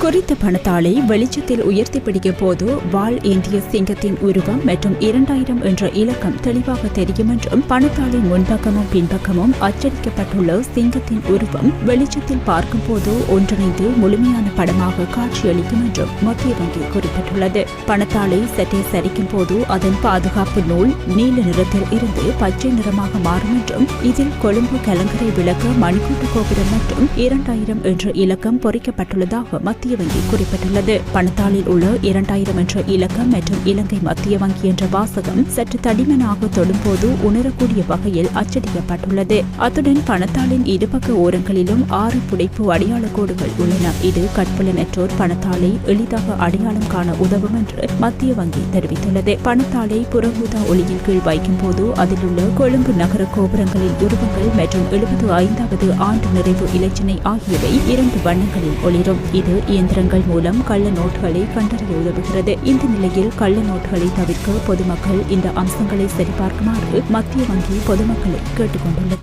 குறித்த பணத்தாளை வெளிச்சத்தில் உயர்த்தி பிடிக்கும் போது வாள் ஏந்திய சிங்கத்தின் உருவம் மற்றும் 2000 என்ற இலக்கம் தெளிவாக தெரியும் என்றும் பணத்தாளின் முன்பக்கமும் பின்பக்கமும் அச்சடிக்கப்பட்டுள்ள சிங்கத்தின் உருவம் வெளிச்சத்தில் பார்க்கும் போது ஒன்றிணைந்து முழுமையான படமாக காட்சியளிக்கும் என்றும் மத்திய வங்கி குறிப்பிட்டுள்ளது. பணத்தாளை சற்றே சரிக்கும் போது அதன் பாதுகாப்பு நூல் நீல நிறத்தில் இருந்து பச்சை நிறமாக மாறும் என்றும் இதில் கொழும்பு கலங்கரை விளக்க மணிக்கூட்டு கோபுரம் மற்றும் 2000 என்ற இலக்கம் பொறிக்கப்பட்டுள்ளதாக மத்திய வங்கி குறிப்பிட்டுள்ளது. பணத்தாளில் உள்ள 2000 என்ற இலக்கம் மற்றும் இலங்கை மத்திய வங்கி என்ற வாசகம் சற்று தடிமனாக தொடும்போது உணரக்கூடிய வகையில் அச்சடிக்கப்பட்டுள்ளது. அத்துடன் பணத்தாளின் இருபக்க ஓரங்களிலும் 6 புடைப்பு அடையாள கோடுகள் உள்ளன. இது கற்புலனற்றோர் பணத்தாளை எளிதாக அடையாளம் காண உதவும் என்று மத்திய வங்கி தெரிவித்துள்ளது. பணத்தாளை புறஊதா ஒளியின் கீழ் வைக்கும் போது அதில் உள்ள கொழும்பு நகர கோபுரங்களின் உருவங்கள் மற்றும் 75வது ஆண்டு நிறைவு இலச்சினை ஆகியவை 2 வண்ணங்களில் ஒளிரும். இது இயந்திரங்கள் மூலம் கள்ள நோட்டுகளை கண்டறிய உதவுகிறது. இந்த நிலையில் கள்ள நோட்டுகளை தவிர்க்க பொதுமக்கள் இந்த அம்சங்களை சரிபார்க்குமாறு மத்திய வங்கி பொதுமக்களை கேட்டுக் கொண்டுள்ளது.